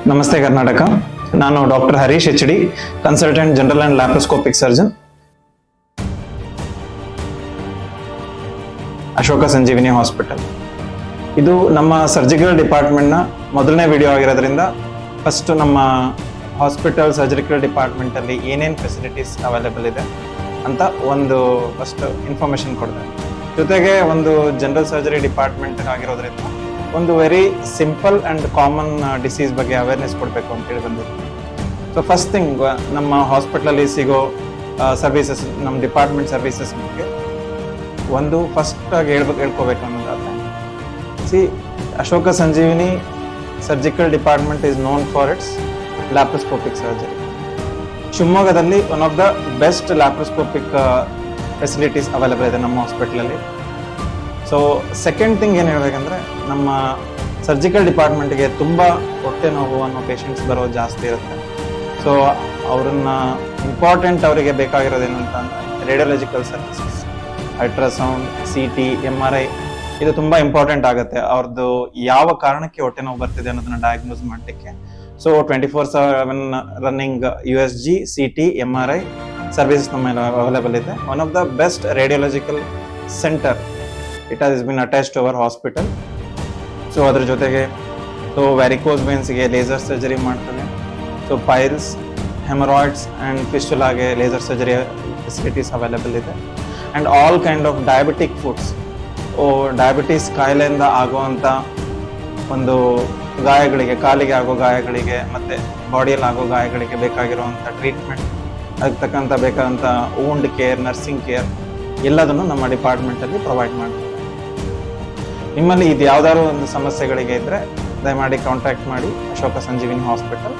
ನಮಸ್ತೆ ಕರ್ನಾಟಕ. ನಾನು doctor Harish HD, consultant general and laparoscopic surgeon, Ashoka Sanjeevini hospital. ಇದು ನಮ್ಮ ಸರ್ಜಿಕಲ್ ಡಿಪಾರ್ಟ್ಮೆಂಟ್ನ ಮೊದಲನೇ ವಿಡಿಯೋ ಆಗಿರೋದ್ರಿಂದ ಫಸ್ಟ್ ನಮ್ಮ ಹಾಸ್ಪಿಟಲ್ ಸರ್ಜಿಕಲ್ ಡಿಪಾರ್ಟ್ಮೆಂಟಲ್ಲಿ ಏನೇನು ಫೆಸಿಲಿಟೀಸ್ ಅವೈಲೇಬಲ್ ಇದೆ ಅಂತ ಒಂದು ಫಸ್ಟ್ ಇನ್ಫಾರ್ಮೇಷನ್ ಕೊಡ್ತೇನೆ. ಜೊತೆಗೆ ಒಂದು ಜನರಲ್ ಸರ್ಜರಿ ಡಿಪಾರ್ಟ್ಮೆಂಟ್ ಆಗಿರೋದ್ರಿಂದ ಒಂದು very simple and common disease ಬಗ್ಗೆ ಅವೇರ್ನೆಸ್ ಕೊಡಬೇಕು ಅಂತೇಳಿ ಬಂದಿತ್ತು. ಸೊ ಫಸ್ಟ್ ಥಿಂಗ್, ನಮ್ಮ ಹಾಸ್ಪಿಟ್ಲಲ್ಲಿ ಸಿಗೋ ಸರ್ವಿಸಸ್, ನಮ್ಮ ಡಿಪಾರ್ಟ್ಮೆಂಟ್ ಸರ್ವಿಸಸ್ ಬಗ್ಗೆ ಒಂದು ಫಸ್ಟಾಗಿ ಹೇಳ್ಕೋಬೇಕು ಅನ್ನೋದಾದ್ರೆ, Ashoka Sanjeevini surgical department is known for its laparoscopic surgery. ಶಿವಮೊಗ್ಗದಲ್ಲಿ one of the best laparoscopic facilities available ಇದೆ ನಮ್ಮ ಹಾಸ್ಪಿಟ್ಲಲ್ಲಿ. ಸೊ ಸೆಕೆಂಡ್ ಥಿಂಗ್ ಏನು ಹೇಳ್ಬೇಕಂದ್ರೆ, ನಮ್ಮ ಸರ್ಜಿಕಲ್ ಡಿಪಾರ್ಟ್ಮೆಂಟ್ಗೆ ತುಂಬ ಹೊಟ್ಟೆ ನೋವು ಅನ್ನೋ ಪೇಷಂಟ್ಸ್ ಬರೋದು ಜಾಸ್ತಿ ಇರುತ್ತೆ. ಸೊ ಅವ್ರನ್ನ ಇಂಪಾರ್ಟೆಂಟ್ ಅವರಿಗೆ ಬೇಕಾಗಿರೋದೇನು ಅಂತ ಅಂದರೆ ರೇಡಿಯೋಲಜಿಕಲ್ ಸರ್ವಿಸಸ್, ಅಲ್ಟ್ರಾಸೌಂಡ್, CT, MRI ಇದು ತುಂಬ ಇಂಪಾರ್ಟೆಂಟ್ ಆಗುತ್ತೆ. ಅವ್ರದ್ದು ಯಾವ ಕಾರಣಕ್ಕೆ ಹೊಟ್ಟೆ ನೋವು ಬರ್ತಿದೆ ಅನ್ನೋದನ್ನ ಡಯಾಗ್ನೋಸ್ ಮಾಡಲಿಕ್ಕೆ. So 24/7 running USG, CT, MRI services ನಮ್ಮ ಅವೈಲೇಬಲ್ ಇದೆ. One of the best radiological centre, it has been attach to our hospital. So ಅದ್ರ ಜೊತೆಗೆ ವ್ಯಾರಿಕೋಸ್ ವೇನ್ಸ್ಗೆ ಲೇಸರ್ ಸರ್ಜರಿ ಮಾಡ್ತದೆ. ಸೊ ಪೈಲ್ಸ್, ಹೆಮರಾಯ್ಡ್ಸ್ ಆ್ಯಂಡ್ ಫಿಸ್ಟುಲಾಗೆ ಲೇಸರ್ ಸರ್ಜರಿ ಫೆಸಿಲಿಟೀಸ್ ಅವೈಲೇಬಲ್ ಇದೆ. And all kind of diabetic foods, diabetes ಕಾಯಿಲೆಯಿಂದ ಆಗುವಂಥ ಒಂದು ಗಾಯಗಳಿಗೆ, ಕಾಲಿಗೆ ಆಗೋ ಗಾಯಗಳಿಗೆ ಮತ್ತು ಬಾಡಿಯಲ್ಲಿ ಆಗೋ ಗಾಯಗಳಿಗೆ ಬೇಕಾಗಿರುವಂಥ ಟ್ರೀಟ್ಮೆಂಟ್, ಅದಕ್ಕೆ ತಕ್ಕಂಥ ಬೇಕಾದಂಥ ವೂಂಡ್ ಕೇರ್, ನರ್ಸಿಂಗ್ ಕೇರ್ ಎಲ್ಲದನ್ನು ನಮ್ಮ ಡಿಪಾರ್ಟ್ಮೆಂಟಲ್ಲಿ ಪ್ರೊವೈಡ್ ಮಾಡ್ತೀವಿ. ನಿಮ್ಮಲ್ಲಿ ಇದು ಯಾವ್ದಾದ್ರು ಒಂದು ಸಮಸ್ಯೆಗಳಿಗೆ ಇದ್ದರೆ ದಯಮಾಡಿ ಕಾಂಟ್ಯಾಕ್ಟ್ ಮಾಡಿ ಅಶೋಕ ಸಂಜೀವಿನಿ ಹಾಸ್ಪಿಟಲ್.